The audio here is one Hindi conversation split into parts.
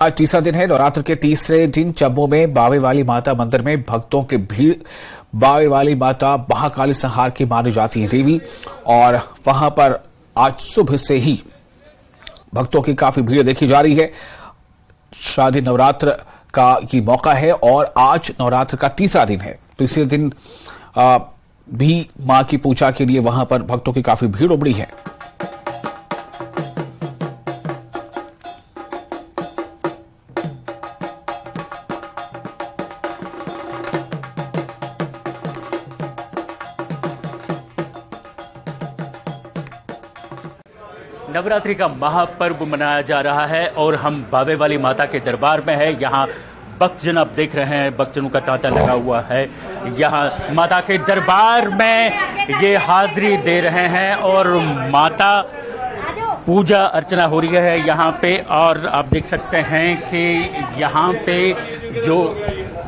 आज तीसरा दिन है नवरात्र के तीसरे दिन जम्मू में बावे वाली माता मंदिर में भक्तों की भीड़। बावे वाली माता महाकाली संहार की मानी जाती है देवी और वहां पर आज सुबह से ही भक्तों की काफी भीड़ देखी जा रही है। शादी नवरात्र का ये मौका है और आज नवरात्र का तीसरा दिन है। तीसरे दिन भी मां की पूजा के लिए वहां पर भक्तों की काफी भीड़ उमड़ी है। नवरात्रि का महापर्व मनाया जा रहा है और हम बावे वाली माता के दरबार में है। यहाँ भक्तजन आप देख रहे हैं, भक्तजनों का तांता लगा हुआ है। यहाँ माता के दरबार में ये हाजिरी दे रहे हैं और माता पूजा अर्चना हो रही है यहाँ पे। और आप देख सकते हैं कि यहाँ पे जो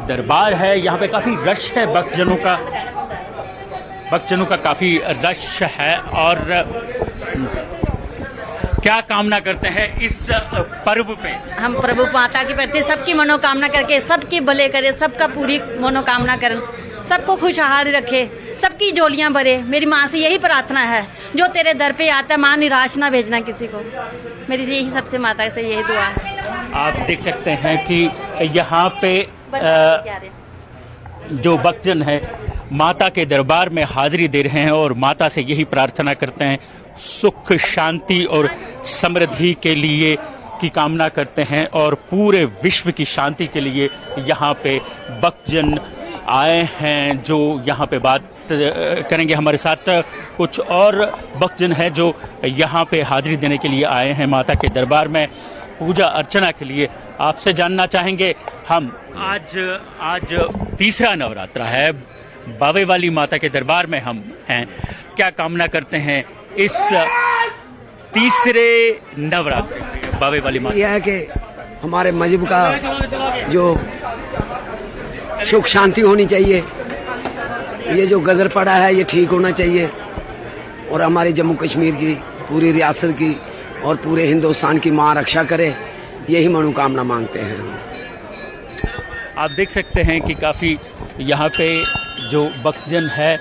दरबार है यहाँ पे काफ़ी रश है, भक्तजनों का काफ़ी रश है। और क्या कामना करते हैं इस पर्व पे? हम प्रभु माता के प्रति सबकी मनोकामना करके सबकी भले करे, सबका पूरी मनोकामना करें, सबको खुशहाल रखे, सबकी जोलियां भरे। मेरी माँ से यही प्रार्थना है, जो तेरे दर पे आता है माँ निराश ना भेजना किसी को। मेरी यही सबसे माता से यही दुआ है। आप देख सकते हैं कि यहाँ पे जो भक्तजन है माता के दरबार में हाजिरी दे रहे हैं और माता से यही प्रार्थना करते हैं, सुख शांति और समृद्धि के लिए की कामना करते हैं और पूरे विश्व की शांति के लिए यहाँ पे भक्तजन आए हैं। जो यहाँ पे बात करेंगे हमारे साथ कुछ और भक्तजन हैं जो यहाँ पे हाजिरी देने के लिए आए हैं माता के दरबार में पूजा अर्चना के लिए। आपसे जानना चाहेंगे हम, आज तीसरा नवरात्रा है, बावे वाली माता के दरबार में हम हैं, क्या कामना करते हैं इस तीसरे नवरात्र बावे वाली माता? यह है कि हमारे मजहब का जो सुख शांति होनी चाहिए, ये जो गदर पड़ा है ये ठीक होना चाहिए और हमारे जम्मू कश्मीर की पूरी रियासत की और पूरे हिंदुस्तान की मां रक्षा करे, यही मनोकामना मांगते हैं हम। आप देख सकते हैं कि काफ़ी यहाँ पे जो भक्तजन है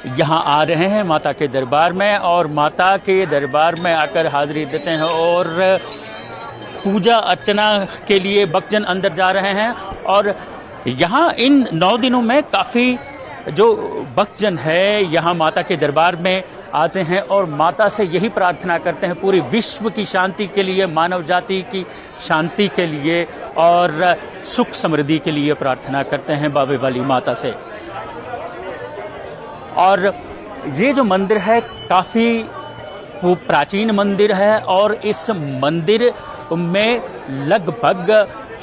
यहाँ आ रहे हैं माता के दरबार में और माता के दरबार में आकर हाजिरी देते हैं और पूजा अर्चना के लिए भक्तजन अंदर जा रहे हैं। और यहाँ इन 9 दिनों में काफ़ी जो भक्तजन है यहाँ माता के दरबार में आते हैं और माता से यही प्रार्थना करते हैं, पूरी विश्व की शांति के लिए, मानव जाति की शांति के लिए और सुख समृद्धि के लिए प्रार्थना करते हैं बावे वाली माता से। और ये जो मंदिर है काफ़ी प्राचीन मंदिर है और इस मंदिर में लगभग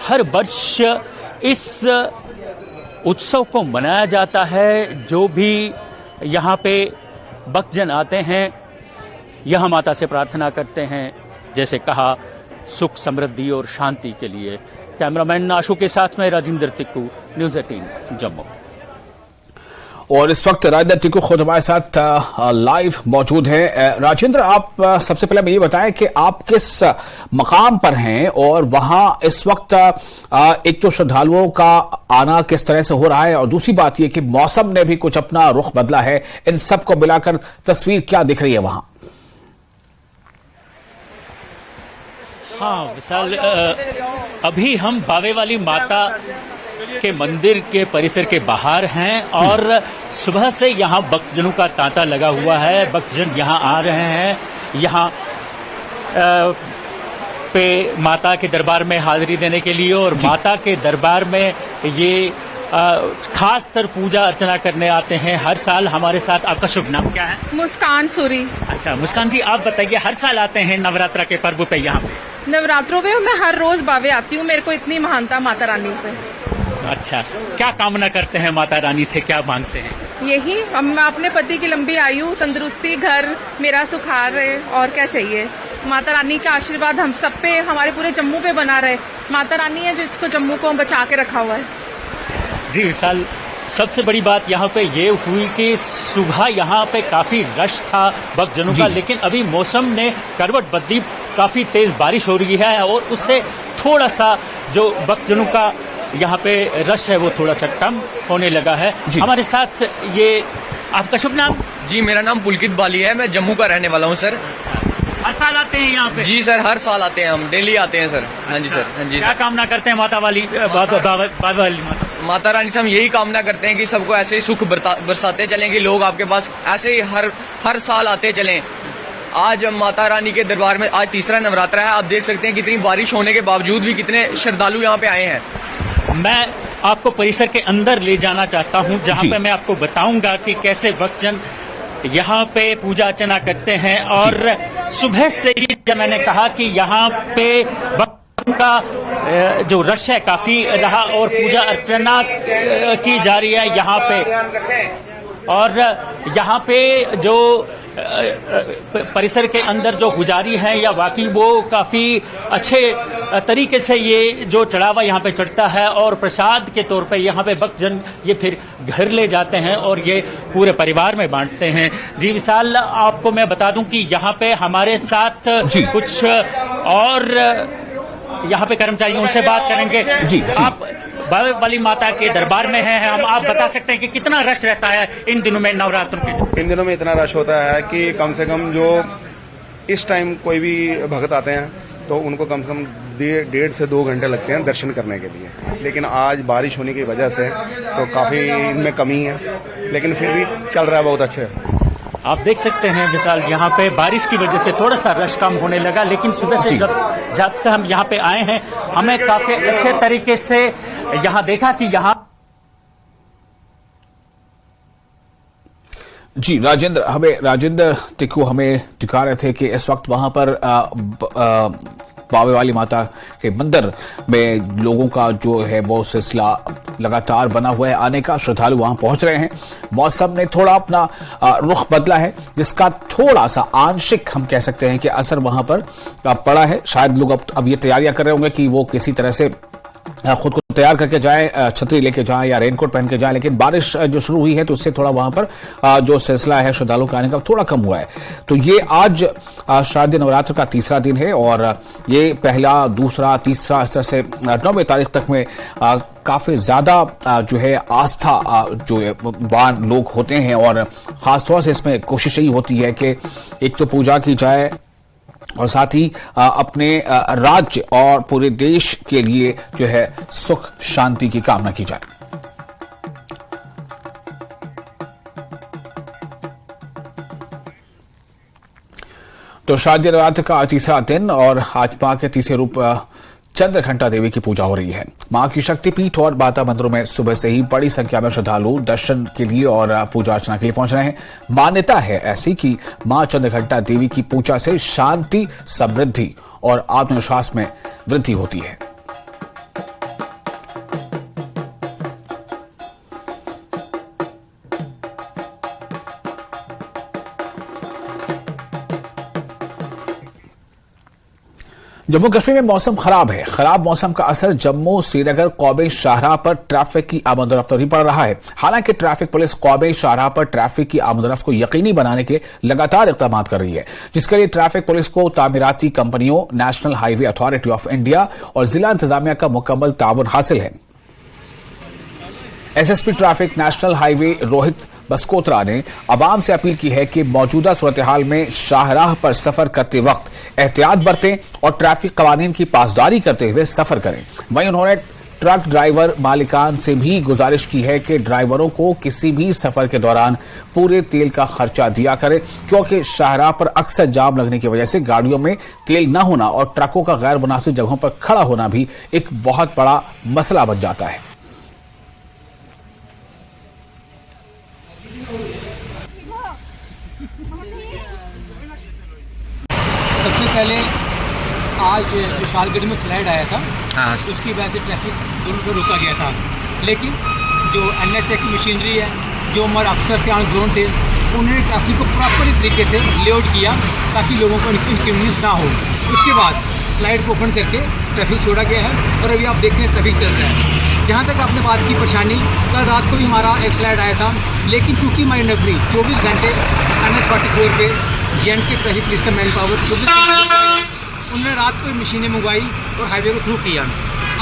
हर वर्ष इस उत्सव को मनाया जाता है। जो भी यहाँ पे भक्तजन आते हैं यहाँ माता से प्रार्थना करते हैं, जैसे कहा, सुख समृद्धि और शांति के लिए। कैमरामैन आशु के साथ में राजेंद्र टिक्कू, न्यूज़ 18 जम्मू। और इस वक्त राजेंद्र टिक्कू खुद हमारे साथ लाइव मौजूद हैं। राजेंद्र, आप सबसे पहले मुझे बताएं कि आप किस मकाम पर हैं और वहां इस वक्त एक तो श्रद्धालुओं का आना किस तरह से हो रहा है और दूसरी बात यह कि मौसम ने भी कुछ अपना रुख बदला है। इन सब को मिलाकर तस्वीर क्या दिख रही है वहां? हाँ विशाल, अभी हम बावे वाली माता के मंदिर के परिसर के बाहर हैं और सुबह से यहाँ भक्तजनों का तांता लगा हुआ है। भक्तजन यहाँ आ रहे हैं, यहाँ पे माता के दरबार में हाजिरी देने के लिए और माता के दरबार में ये खास तर पूजा अर्चना करने आते हैं हर साल। हमारे साथ आपका शुभ नाम क्या है? मुस्कान सूरी। अच्छा मुस्कान जी, आप बताइए, हर साल आते हैं नवरात्रा के पर्व पे यहाँ पे? नवरात्रों में मैं हर रोज बावे आती हूँ, मेरे को इतनी महानता माता रानी पे। अच्छा, क्या कामना करते हैं माता रानी से, क्या मांगते हैं? यही, हम अपने पति की लंबी आयु, तंदुरुस्ती, घर मेरा सुखार रहे, और क्या चाहिए। माता रानी का आशीर्वाद हम सब पे, हमारे पूरे जम्मू पे बना रहे। माता रानी है जो इसको जम्मू को बचा के रखा हुआ है। जी विशाल, सबसे बड़ी बात यहाँ पे ये हुई कि सुबह यहाँ पे काफ़ी रश था भक्तजनों का, लेकिन अभी मौसम ने करवट बदली, काफ़ी तेज़ बारिश हो रही है और उससे थोड़ा सा जो भक्तजनों का यहाँ पे रश है वो थोड़ा सा कम होने लगा है। हमारे साथ ये आपका शुभ नाम? जी, मेरा नाम पुलकित बाली है, मैं जम्मू का रहने वाला हूँ सर। हर साल आते हैं यहाँ पे? जी सर, हर साल आते हैं हम, डेली आते हैं सर। हाँ जी सर, हाँ जी। क्या कामना करते हैं माता वाली माता रानी से हम यही कामना करते हैं कि सबको ऐसे ही सुख बरसाते चलें, कि लोग आपके पास ऐसे ही हर साल आते चलें। आज माता रानी के दरबार में आज तीसरा नवरात्रा है, आप देख सकते हैं कितनी बारिश होने के बावजूद भी कितने श्रद्धालु यहाँ पे आए हैं। मैं आपको परिसर के अंदर ले जाना चाहता हूँ, जहाँ पे मैं आपको बताऊंगा कि कैसे भक्तजन यहाँ पे पूजा अर्चना करते हैं। और सुबह से ही जब मैंने कहा कि यहाँ पे भक्तों का जो रश है काफी रहा और पूजा अर्चना की जा रही है यहाँ पे। और यहाँ पे जो परिसर के अंदर जो पुजारी हैं या बाकी वो काफी अच्छे तरीके से ये जो चढ़ावा यहाँ पे चढ़ता है और प्रसाद के तौर पे यहाँ पे भक्तजन ये फिर घर ले जाते हैं और ये पूरे परिवार में बांटते हैं। जी विशाल, आपको मैं बता दूं कि यहाँ पे हमारे साथ कुछ और यहाँ पे कर्मचारी, उनसे बात करेंगे। जी आप बावे वाली माता के दरबार में हैं, हम आप बता सकते हैं कि कितना रश रहता है इन दिनों में, नवरात्रों के? इन दिनों में इतना रश होता है कि कम से कम जो इस टाइम कोई भी भक्त आते हैं तो उनको कम से कम 1.5 से 2 घंटे लगते हैं दर्शन करने के लिए। लेकिन आज बारिश होने की वजह से तो काफ़ी इनमें कमी है, लेकिन फिर भी चल रहा है बहुत अच्छे। आप देख सकते हैं विशाल, यहाँ पे बारिश की वजह से थोड़ा सा रश कम होने लगा, लेकिन सुबह से जब से हम यहाँ पे आए हैं हमें काफी अच्छे तरीके से यहाँ देखा कि यहाँ जी राजेंद्र टिक्कू हमें दिखा रहे थे कि इस वक्त वहां पर बावे वाली माता के मंदिर में लोगों का जो है वो सिलसिला लगातार बना हुआ है आने का। श्रद्धालु वहां पहुंच रहे हैं। मौसम ने थोड़ा अपना रुख बदला है, जिसका थोड़ा सा आंशिक हम कह सकते हैं कि असर वहां पर पड़ा है। शायद लोग अब ये तैयारियां कर रहे होंगे कि वो किसी तरह से खुद को तैयार करके जाए, छतरी लेके जाए या रेनकोट पहन के जाए। लेकिन बारिश जो शुरू हुई है तो उससे थोड़ा वहां पर जो सिलसिला है श्रद्धालुओं के आने का थोड़ा कम हुआ है। तो ये आज शारदीय नवरात्र का तीसरा दिन है और ये पहला, दूसरा, तीसरा इस तरह से 9वीं तारीख तक में काफी ज्यादा जो है आस्था जो वान लोग होते हैं। और खासतौर से इसमें कोशिश यही होती है कि एक तो पूजा की जाए और साथ ही अपने राज्य और पूरे देश के लिए जो है सुख शांति की कामना की जाए। तो शारदीय नवरात्र का तीसरा दिन और आज मां के तीसरे रूप चंद्रघंटा देवी की पूजा हो रही है। मां की शक्तिपीठ और माता मंदिरों में सुबह से ही बड़ी संख्या में श्रद्धालु दर्शन के लिए और पूजा अर्चना के लिए पहुंच रहे हैं। मान्यता है ऐसी कि मां चंद्रघंटा देवी की पूजा से शांति, समृद्धि और आत्मविश्वास में वृद्धि होती है। जम्मू कश्मीर में मौसम खराब है। खराब मौसम का असर जम्मू, श्रीनगर, कौमे, शाहराह पर ट्रैफिक की आमदोरफ्त पर भी पड़ रहा है। हालांकि ट्रैफिक पुलिस कौमे, शाहराह पर ट्रैफिक की आमदोरफ्त को यकीनी बनाने के लगातार इक़दाम कर रही है, जिसके लिए ट्रैफिक पुलिस को तामीराती कंपनियों, national highway authority of India और जिला इंतजामिया का मुकम्मल ताउन हासिल है। SSP traffic national highway Rohit Baskotra ने अवाम से अपील की है कि मौजूदा सूरत हाल में शाहराह पर सफर करते वक्त एहतियात बरतें और ट्रैफिक कवानीन की पासदारी करते हुए सफर करें। वहीं उन्होंने ट्रक ड्राइवर मालिकान से भी गुजारिश की है कि ड्राइवरों को किसी भी सफर के दौरान पूरे तेल का खर्चा दिया करें, क्योंकि शाहराह पर अक्सर जाम लगने की वजह से गाड़ियों में तेल न होना और ट्रकों का गैर मुनासिब जगहों पर खड़ा होना भी एक बहुत बड़ा मसला बन जाता है। सबसे पहले आज विशालगढ़ में स्लाइड आया था, उसकी वजह से ट्रैफिक दोनों को रोका गया था। लेकिन जो NHA की मशीनरी है, जो हमारे अफसर थे, ड्रोन थे, उन्होंने ट्रैफिक को प्रॉपर तरीके से लेआउट किया ताकि लोगों को इनकन्वीनियंस ना हो। उसके बाद स्लाइड को ओपन करके ट्रैफिक छोड़ा गया है और अभी आप देख रहे हैं ट्रैफिक चल रहा है। जहाँ तक आपने बात की परेशानी, कल रात को भी हमारा एक स्लाइड आया था, लेकिन चूँकि हमारी नगरी 24 घंटे NH 44 पे JNK ट्रैफिक पुलिस का मैन पावर उन्होंने रात को मशीनें मंगवाई और हाईवे को थ्रू किया।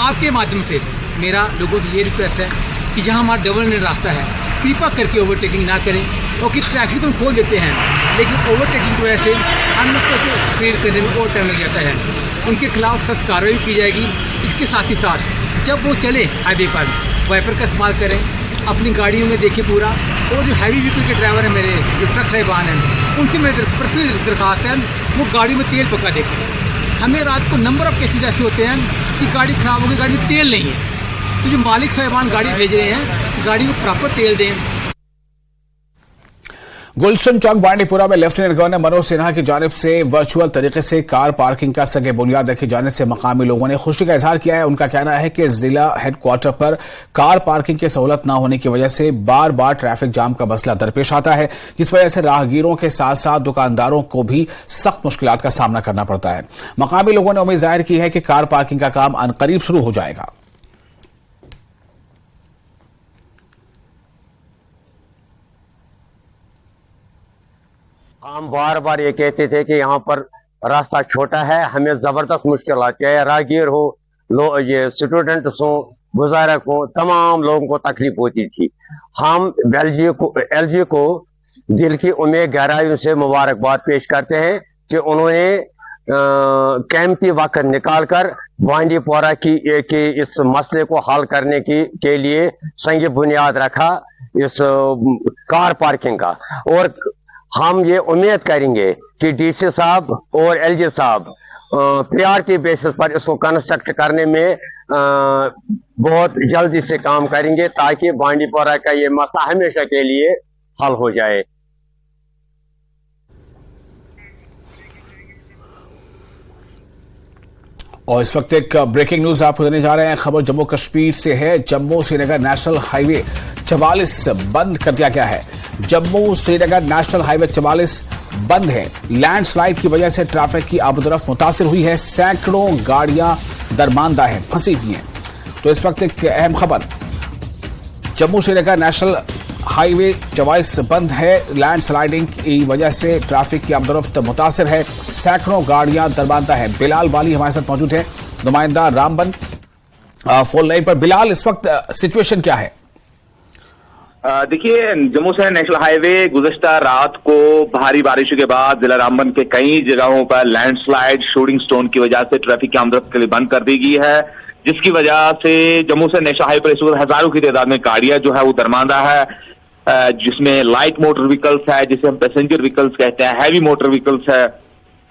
आपके माध्यम से मेरा लोगों से ये रिक्वेस्ट है कि जहाँ हमारा डबल लेन रास्ता है, कृपा करके ओवरटेकिंग ना करें, क्योंकि ट्रैफिक तो खोल देते हैं लेकिन ओवरटेकिंग की वजह से हम लोग को क्लियर करने में और टाइम लग जाता है। उनके खिलाफ सख्त कार्रवाई की जाएगी। इसके साथ ही साथ जब वो चले हाईवे पर वाइपर का इस्तेमाल करें, अपनी गाड़ियों में देखें पूरा। और जो हैवी व्हीकल के ड्राइवर हैं मेरे, जो ट्रक साहिबान हैं, उनसे मेरी पर्सनली दरख्वास्त है वो गाड़ी में तेल पका देखें। हमें रात को नंबर ऑफ केसेज ऐसे होते हैं कि गाड़ी खराब हो गई, गाड़ी में तेल नहीं है, तो जो मालिक साहिबान गाड़ी भेज रहे हैं गाड़ी को प्रॉपर तेल दें। गुलशन चौक बांडीपुरा में लेफ्टिनेंट गवर्नर मनोज सिन्हा की जानिब से वर्चुअल तरीके से कार पार्किंग का सगे बुनियाद रखे जाने से मकामी लोगों ने खुशी का इजहार किया है। उनका कहना है कि जिला हेडक्वार्टर पर कार पार्किंग की सहूलत न होने की वजह से बार बार ट्रैफिक जाम का मसला दरपेश आता है, जिस वजह से राहगीरों के साथ साथ दुकानदारों को भी सख्त मुश्किलात का सामना करना पड़ता है। मकामी लोगों ने उम्मीद जाहिर की है कि कार पार्किंग का काम अनकरीब शुरू हो जाएगा। हम बार बार ये कहते थे कि यहाँ पर रास्ता छोटा है, हमें जबरदस्त मुश्किल आती है, राहगीर हो, ये स्टूडेंट्स हो, बुजुर्ग हो, तमाम लोगों को तकलीफ होती थी। हम एलजी को दिल की उम्मीद गहराइयों से मुबारकबाद पेश करते हैं कि उन्होंने कीमती वक्त निकालकर बांडीपुरा की इस मसले को हल करने के लिए संग बुनियाद रखा इस कार पार्किंग का। और हम ये उम्मीद करेंगे कि डीसी साहब और एलजी साहब प्रायोरिटी बेसिस पर इसको कंस्ट्रक्ट करने में बहुत जल्दी से काम करेंगे ताकि बांडीपुरा का ये मसला हमेशा के लिए हल हो जाए। और इस वक्त एक ब्रेकिंग न्यूज आपको देने जा रहे हैं। खबर जम्मू कश्मीर से है। जम्मू श्रीनगर नेशनल हाईवे 44 बंद कर दिया गया है। जम्मू श्रीनगर नेशनल हाईवे 44 बंद है। लैंडस्लाइड की वजह से ट्रैफिक की आबोतरफ मुतासिर हुई है। सैकड़ों गाड़ियां दरमानदा है, फंसी हुई हैं। तो इस वक्त एक अहम खबर, जम्मू श्रीनगर नेशनल हाईवे 44 बंद है। लैंडस्लाइडिंग की वजह से ट्रैफिक की आमदरफ्त मुतासिर है। सैकड़ों गाड़ियां दरमानदा है। बिलाल वाली हमारे साथ मौजूद है, नुमाइंदा रामबन फोन लाइन पर। बिलाल, इस वक्त सिचुएशन क्या है? देखिए, जम्मू से नेशनल हाईवे गुज़श्ता रात को भारी बारिशों के बाद जिला रामबन के कई जगहों पर लैंडस्लाइड, शूटिंग स्टोन की वजह से ट्रैफिक की आमदरफ्त के लिए बंद कर दी गई है, जिसकी वजह से जम्मू से नेशनल हाईवे पर इस वक्त हजारों की तादाद में गाड़ियां जो है वो दरमानदा है, जिसमें लाइट मोटर व्हीकल्स है, जिसे हम पैसेंजर व्हीकल्स कहते हैं, हैवी मोटर व्हीकल्स है,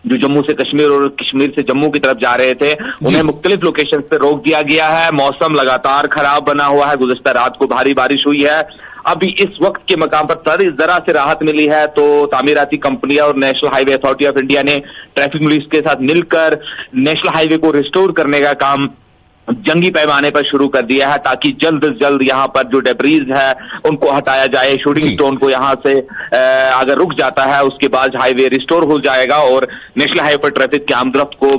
जो जम्मू से कश्मीर और कश्मीर से जम्मू की तरफ जा रहे थे, उन्हें मुख्तलिफ लोकेशन पे रोक दिया गया है। मौसम लगातार खराब बना हुआ है। गुज़श्ता रात को भारी बारिश हुई है। अभी इस वक्त के मकाम पर जरा से राहत मिली है, तो तामीराती कंपनियां और national highway authority of India ने ट्रैफिक पुलिस के साथ मिलकर नेशनल हाईवे को रिस्टोर करने का काम जंगी पैमाने पर शुरू कर दिया है, ताकि जल्द से जल्द यहाँ पर जो डेब्रीज है उनको हटाया जाए। शूटिंग स्टोन को यहाँ से अगर रुक जाता है उसके बाद हाईवे रिस्टोर हो जाएगा और नेशनल हाईवे पर ट्रैफिक की आमदरफ्त को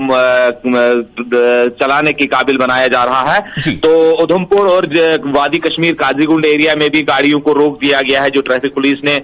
चलाने के काबिल बनाया जा रहा है। तो उधमपुर और वादी कश्मीर काजीगुंड एरिया में भी गाड़ियों को रोक दिया गया है। जो ट्रैफिक पुलिस ने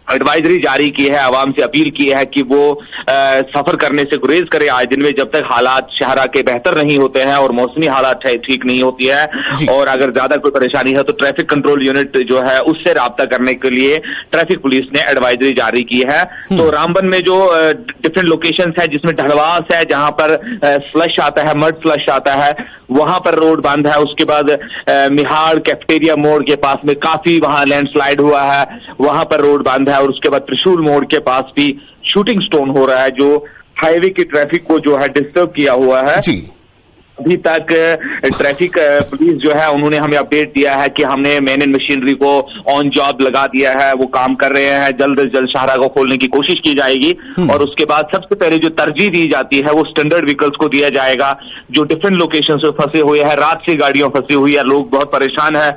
एडवाइजरी जारी की है, आवाम से अपील की है कि वो सफर करने से गुरेज करे आज दिन में, जब तक हालात शहरा के बेहतर नहीं होते हैं और मौसमी हालात ठीक नहीं होती है। और अगर ज्यादा कोई परेशानी है तो ट्रैफिक कंट्रोल यूनिट जो है उससे राब्ता करने के लिए ट्रैफिक पुलिस ने एडवाइजरी जारी की है। तो रामबन में जो डिफरेंट लोकेशंस है, जिसमें ढलवास है जहां पर स्लश आता है, मड स्लश आता है, वहां पर रोड बंद है। उसके बाद मिहाड़ कैफेटेरिया मोड़ के पास में काफी वहां लैंडस्लाइड हुआ है, वहां पर रोड बंद है। और उसके बाद त्रिशूल मोड़ के पास भी शूटिंग स्टोन हो रहा है, जो हाईवे की ट्रैफिक को जो है डिस्टर्ब किया हुआ है। अभी तक ट्रैफिक पुलिस जो है उन्होंने हमें अपडेट दिया है कि हमने मैन एंड मशीनरी को ऑन जॉब लगा दिया है, वो काम कर रहे हैं। जल्द से जल्द शहरा को खोलने की कोशिश की जाएगी और उसके बाद सबसे पहले जो तरजीह दी जाती है वो स्टैंडर्ड व्हीकल्स को दिया जाएगा, जो डिफरेंट लोकेशन से फंसे हुए हैं। रात से गाड़ियां फंसी हुई है, लोग बहुत परेशान है।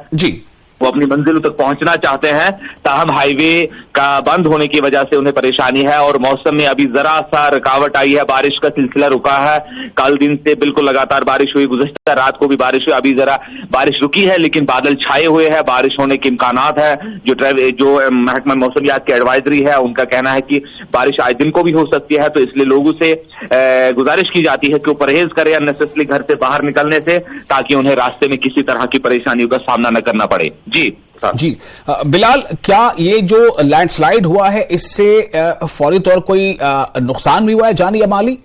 वो अपनी मंजिलों तक पहुंचना चाहते हैं, ताहम हाईवे का बंद होने की वजह से उन्हें परेशानी है। और मौसम में अभी जरा सा रुकावट आई है, बारिश का सिलसिला रुका है। कल दिन से बिल्कुल लगातार बारिश हुई, गुज़श्ता रात को भी बारिश हुई, अभी जरा बारिश रुकी है, लेकिन बादल छाए हुए हैं, बारिश होने के इम्कानात है। जो महकमा मौसमियात की एडवाइजरी है, उनका कहना है कि बारिश आज दिन को भी हो सकती है। तो इसलिए लोगों से गुजारिश की जाती है कि वो परहेज करें अननेसेसरी घर से बाहर निकलने से, ताकि उन्हें रास्ते में किसी तरह की परेशानियों का सामना न करना पड़े। जी बिलाल, क्या ये जो लैंडस्लाइड हुआ है इससे फौरी तौर कोई नुकसान भी हुआ है जानी या माली?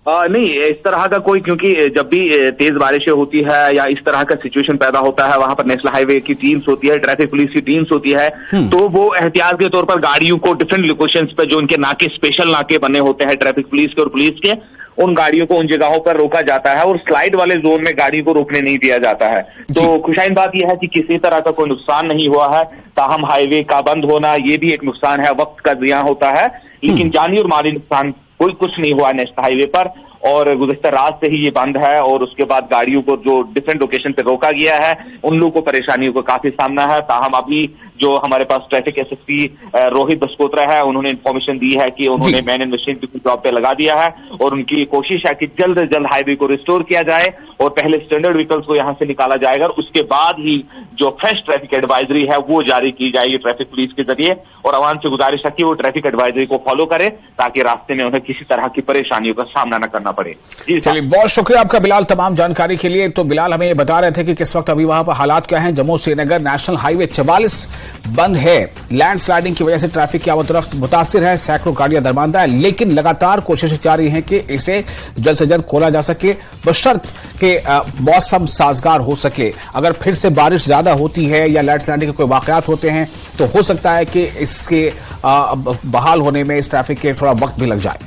नहीं, इस तरह का कोई, क्योंकि जब भी तेज बारिशें होती है या इस तरह का सिचुएशन पैदा होता है, वहां पर नेशनल हाईवे की टीम्स होती है, ट्रैफिक पुलिस की टीम्स होती है, तो वो एहतियात के तौर पर गाड़ियों को डिफरेंट लोकेशंस पे जो उनके नाके, स्पेशल नाके बने होते हैं ट्रैफिक पुलिस के और पुलिस के, उन गाड़ियों को उन जगहों पर रोका जाता है और स्लाइड वाले जोन में गाड़ी को रोकने नहीं दिया जाता है। तो खुशाइन बात यह है कि किसी तरह का कोई नुकसान नहीं हुआ है। ताहम हाईवे का बंद होना ये भी एक नुकसान है, वक्त का जिया होता है, लेकिन जानी और माली नुकसान कोई कुछ नहीं हुआ नेशनल हाईवे पर। और गुज़श्ता रात से ही ये बंद है और उसके बाद गाड़ियों को जो डिफरेंट लोकेशन पे रोका गया है, उन लोगों को परेशानियों का काफी सामना है। ताहम अभी जो हमारे पास ट्रैफिक एसएसपी रोहित बस्कोत्रा है, उन्होंने इन्फॉर्मेशन दी है कि उन्होंने मैन इन मशीन की जॉब पे लगा दिया है और उनकी कोशिश है कि जल्द से जल्द हाईवे को रिस्टोर किया जाए और पहले स्टैंडर्ड व्हीकल्स को यहां से निकाला जाएगा और उसके बाद ही जो फ्रेश ट्रैफिक एडवाइजरी है वो जारी की जाएगी ट्रैफिक पुलिस के जरिए। और आवाम से गुजारिश है कि वो ट्रैफिक एडवाइजरी को फॉलो करे ताकि रास्ते में उन्हें किसी तरह की परेशानियों का सामना न करना पड़े। चलिए, बहुत शुक्रिया आपका बिलाल तमाम जानकारी के लिए। तो बिलाल हमें ये बता रहे थे कि किस वक्त अभी वहां पर हालात क्या हैं। जम्मू श्रीनगर नेशनल हाईवे 44 बंद है, लैंडस्लाइडिंग की वजह से ट्रैफिक की तरफ मुतासिर है, सैकड़ों गाड़ियां दरमांदा है, लेकिन लगातार कोशिशें जारी हैं कि इसे जल्द से जल्द खोला जा सके, बशर्त के मौसम साजगार हो सके। अगर फिर से बारिश ज्यादा होती है या लैंडस्लाइडिंग के कोई वाकयात होते हैं तो हो सकता है कि इसके बहाल होने में इस ट्रैफिक के थोड़ा वक्त भी लग जाए।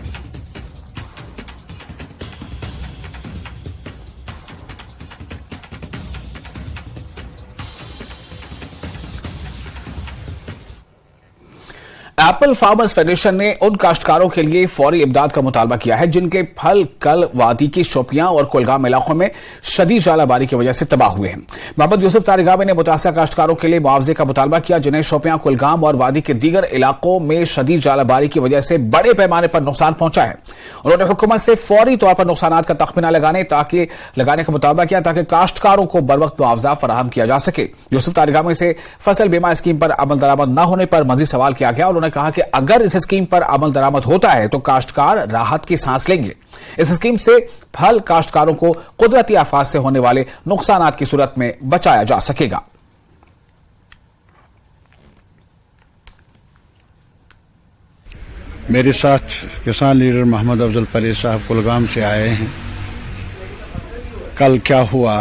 एप्पल फार्मर्स फेडरेशन ने उन काश्तकारों के लिए फौरी इमदाद का मुतालबा किया है जिनके फल कल वादी की शोपियां और कुलगाम इलाकों में शदीद जालाबारी की वजह से तबाह हुए हैं। मोहम्मद यूसुफ तारिगामी ने मुतासरा काश्तकारों के लिए मुआवजे का मुतालबा किया जिन्हें शोपियां, कुलगाम और वादी के दीगर इलाकों में शदीद जालाबारी की वजह से बड़े पैमाने पर नुकसान पहुंचा है। उन्होंने हुकूमत से फौरी तौर पर नुकसानात का तखमीना लगाने का मुतालबा किया ताकि काश्तकारों को बर वक्त मुआवजा फराहम किया जा सके। यूसुफ तारिगामी से फसल बीमा स्कीम पर अमल दरामद न होने पर मजीद सवाल किया गया। उन्होंने कहा कि अगर इस स्कीम पर अमल दरामद होता है तो काश्तकार राहत की सांस लेंगे। इस स्कीम से फल काश्तकारों को कुदरती आफात से होने वाले नुकसानात की सूरत में बचाया जा सकेगा। मेरे साथ किसान लीडर मोहम्मद अफजल परेज साहब कुलगाम से आए हैं। कल क्या हुआ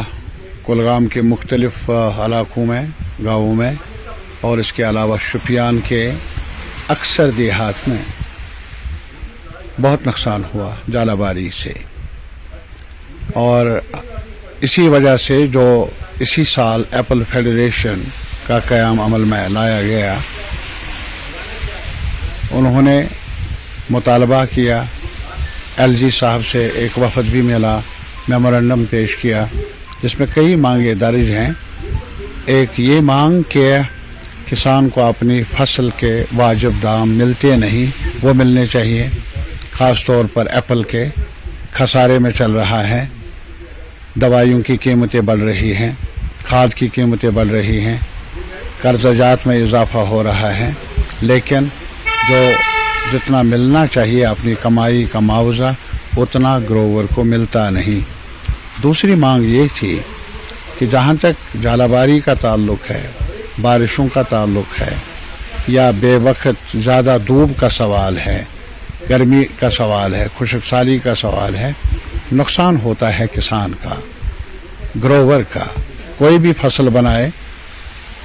कुलगाम के मुख्तलिफ इलाकों में, गाँवों में और इसके अलावा शुपियान के अक्सर देहात में बहुत नुकसान हुआ जालाबारी से। और इसी वजह से जो इसी साल एप्पल फेडरेशन का क़याम अमल में लाया गया, उन्होंने मुतालबा किया, एलजी साहब से एक वफद भी मिला, मेमोरेंडम पेश किया जिसमें कई मांगे दर्ज हैं। एक ये मांग कि किसान को अपनी फसल के वाजिब दाम मिलते नहीं, वो मिलने चाहिए। ख़ास तौर पर एप्पल के खसारे में चल रहा है, दवाइयों की कीमतें बढ़ रही हैं, खाद की कीमतें बढ़ रही हैं, कर्ज़जात में इजाफा हो रहा है, लेकिन जो जितना मिलना चाहिए अपनी कमाई का मुआवजा उतना ग्रोवर को मिलता नहीं। दूसरी मांग ये थी कि जहाँ तक जालाबारी का ताल्लुक़ है, बारिशों का ताल्लुक़ है या बेवक्त ज़्यादा धूप का सवाल है, गर्मी का सवाल है, खुशकसाली का सवाल है, नुकसान होता है किसान का, ग्रोवर का। कोई भी फसल बनाए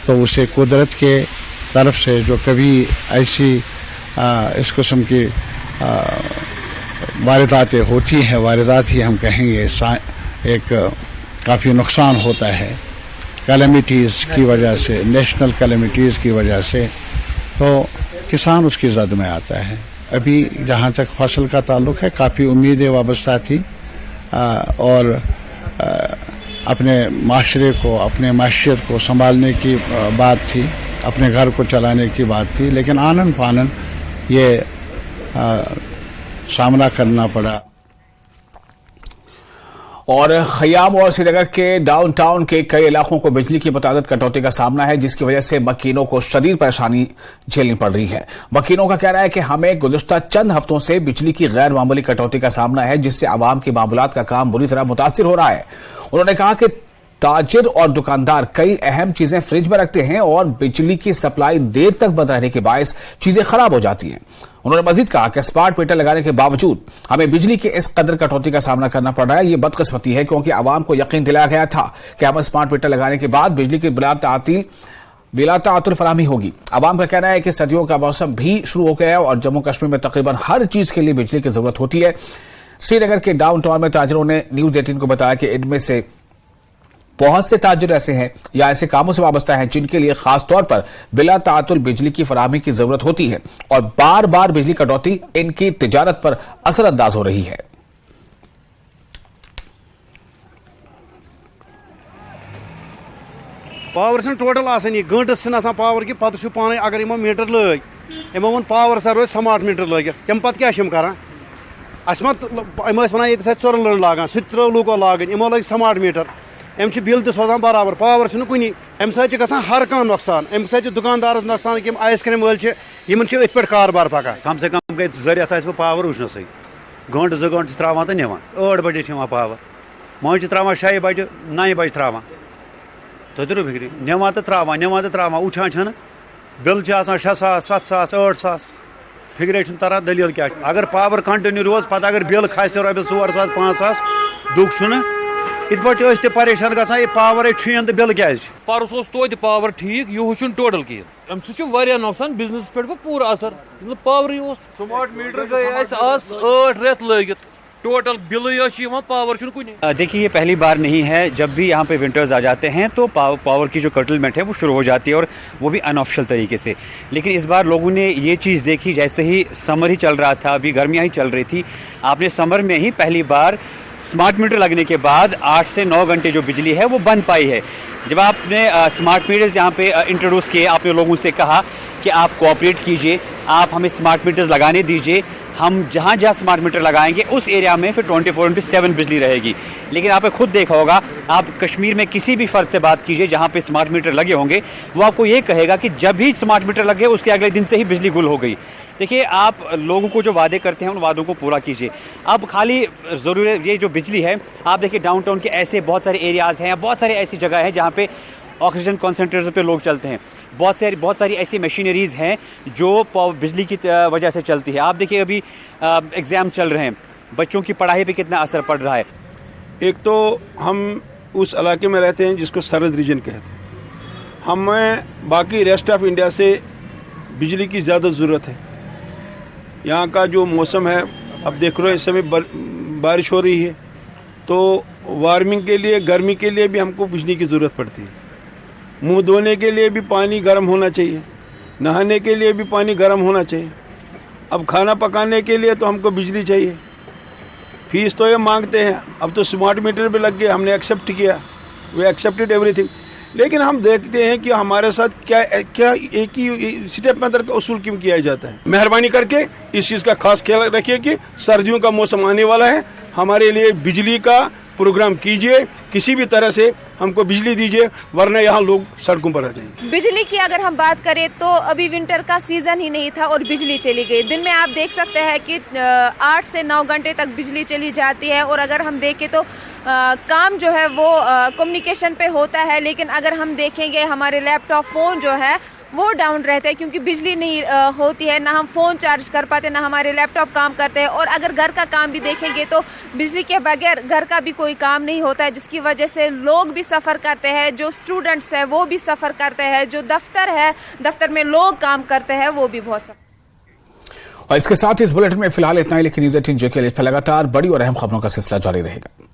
तो उसे कुदरत के तरफ से जो कभी ऐसी इस किस्म की वारदातें होती हैं, वारदात ही हम कहेंगे, एक काफ़ी नुकसान होता है कैलेमिटीज़ की वजह से, नेशनल कैलेमिटीज़ की वजह से, तो किसान उसकी जद में आता है। अभी जहाँ तक फसल का ताल्लुक़ है काफ़ी उम्मीदें वाबस्ता थी और अपने माशरे को, अपने माशियत को संभालने की बात थी, अपने घर को चलाने की बात थी, लेकिन आनन फानन ये सामना करना पड़ा। और खयाम और श्रीनगर के डाउनटाउन के कई इलाकों को बिजली की मुताबिक कटौती का सामना है, जिसकी वजह से मकीनों को शदीद परेशानी झेलनी पड़ रही है। मकीनों का कहना है कि हमें गुज़िश्ता चंद हफ्तों से बिजली की गैर मामूली कटौती का सामना है, जिससे आवाम के मामूलात का काम बुरी तरह मुतासिर हो रहा है। उन्होंने कहा कि ताजिर और दुकानदार कई अहम चीजें फ्रिज में रखते हैं और बिजली की सप्लाई देर तक बंद रहने के बायस चीजें खराब हो जाती हैं। उन्होंने मजीद कहा कि स्मार्ट मीटर लगाने के बावजूद हमें बिजली की इस कदर कटौती का सामना करना पड़ रहा है। ये बदकिस्मती है, क्योंकि आवाम को यकीन दिलाया गया था कि हमें स्मार्ट मीटर लगाने के बाद बिजली की बिला ताअतुल फराहमी होगी। आवाम का कहना है कि सर्दियों का मौसम भी शुरू हो गया है और जम्मू कश्मीर में तकरीबन हर चीज के लिए बिजली की जरूरत होती है। श्रीनगर के डाउनटाउन में ताजिरों ने न्यूज 18 को बताया कि इनमें से बहुत से ताजिर ऐसे हैं या ऐसे कामों से वाबस्ता हैं जिनके लिए खास तौर पर बिला ताअतुल बिजली की फराहमी की जरूरत होती है और बार बार बिजली कटौती इनकी तिजारत पर असरअंदाज हो रही है। पावर टोटल आसान गंटस पावर कि पत पान अगर यमो मीटर लग यमो वो पावर सर रोज स्मार्ट मीटर लग तम पे क्या करान अस मत वन ये चोर लागान सह त्रो लूको लागन यमो लग स्मार्ट मीटर अम बिल तो सोजान बराबर पावर कुनी अम सा हर कह नुकसान अम सा दुकानदार नुकसान कि आइसक्रीम वल इन पे कारबार पकान कम से कम गई जरियत आस पावर वुचन सी गंट 2 गंट त्रावान तो निवान 8 बजे पावर मज त्रावान 6 बजे 9 बजे त्रावान तो तरु फिक्री निवान तो त्रावान उठान बिल 6,000 7,000 8,000 फिक्रे तरह दलील क्या अगर पावर कंटिन्यू रोज पता अगर बिल खस रॉपिस 4,000 5,000 दुख इत पे परेशान ग पावर छुन तो बिल क्या परस तो पावर ठीक यह टोटल कह अम सह नुकसान बिजनेस पे पूरा असर पावर स्मार्ट मीटर गए 8 रेत लगित टोटल बिल पावर कुछ। देखिए ये पहली बार नहीं है, जब भी यहाँ पे विंटर्स आ जाते हैं तो पावर की जो कटलमेंट है वो शुरू हो जाती है और वो भी अनऑफिशियल तरीके से। लेकिन इस बार लोगों ने ये चीज़ देखी, जैसे ही समर ही चल रहा था, अभी गर्मियाँ ही चल रही थी, आपने समर में ही पहली बार स्मार्ट मीटर लगने के बाद 8 से 9 घंटे जो बिजली है वो बंद पाई है। जब आपने स्मार्ट मीटर्स यहाँ पे इंट्रोड्यूस किए, आपने लोगों से कहा कि आप कोऑपरेट कीजिए, आप हमें स्मार्ट मीटर्स लगाने दीजिए, हम जहाँ जहाँ स्मार्ट मीटर लगाएंगे उस एरिया में फिर 24/7 बिजली रहेगी। लेकिन आपने खुद देखा होगा, आप कश्मीर में किसी भी फर्द से बात कीजिए जहाँ पे स्मार्ट मीटर लगे होंगे, वो आपको ये कहेगा कि जब भी स्मार्ट मीटर लगे उसके अगले दिन से ही बिजली गुल हो गई। देखिए, आप लोगों को जो वादे करते हैं उन वादों को पूरा कीजिए। अब खाली ज़रूर ये जो बिजली है, आप देखिए डाउनटाउन के ऐसे बहुत सारे एरियाज़ हैं, बहुत सारे ऐसी जगह है जहाँ पे ऑक्सीजन कॉन्सेंट्रेटर पे लोग चलते हैं, बहुत सारी ऐसी मशीनरीज़ हैं जो बिजली की वजह से चलती है। आप देखिए अभी एग्ज़ाम चल रहे हैं, बच्चों की पढ़ाई पे कितना असर पड़ रहा है। एक तो हम उस इलाके में रहते हैं जिसको सरहद रीजन कहते हैं, हमें बाकी रेस्ट ऑफ इंडिया से बिजली की ज़्यादा ज़रूरत है। यहाँ का जो मौसम है, अब देख रहे हो इस समय बारिश हो रही है, तो वार्मिंग के लिए, गर्मी के लिए भी हमको बिजली की ज़रूरत पड़ती है। मुंह धोने के लिए भी पानी गर्म होना चाहिए, नहाने के लिए भी पानी गर्म होना चाहिए। अब खाना पकाने के लिए तो हमको बिजली चाहिए। फीस तो ये मांगते हैं, अब तो स्मार्ट मीटर भी लग गए, हमने एक्सेप्ट किया, वी एक्सेप्टेड एवरीथिंग। लेकिन हम देखते हैं कि हमारे साथ क्या एक ही स्टेप में अंदर का उसूल क्यों किया जाता है। मेहरबानी करके इस चीज़ का खास ख्याल रखिए कि सर्दियों का मौसम आने वाला है, हमारे लिए बिजली का प्रोग्राम कीजिए, किसी भी तरह से हमको बिजली दीजिए, वरना यहाँ लोग सड़कों पर आ जाएंगे। बिजली की अगर हम बात करें तो अभी विंटर का सीजन ही नहीं था और बिजली चली गई। दिन में आप देख सकते हैं कि 8 से 9 घंटे तक बिजली चली जाती है। और अगर हम देखें तो काम जो है वो कम्युनिकेशन पे होता है, लेकिन अगर हम देखेंगे हमारे लैपटॉप, फ़ोन जो है वो डाउन रहते हैं क्योंकि बिजली नहीं होती है, ना हम फ़ोन चार्ज कर पाते, ना हमारे लैपटॉप काम करते हैं। और अगर घर का काम भी देखेंगे तो बिजली के बगैर घर का भी कोई काम नहीं होता है, जिसकी वजह से लोग भी सफ़र करते हैं, जो स्टूडेंट्स हैं वो भी सफ़र करते हैं, जो दफ्तर है, दफ्तर में लोग काम करते हैं वो भी बहुत सफ़र। और इसके साथ इस बुलेटिन में फिलहाल इतना ही, लेकिन न्यूज़ 18 जे के लिए लगातार बड़ी और अहम खबरों का सिलसिला जारी रहेगा।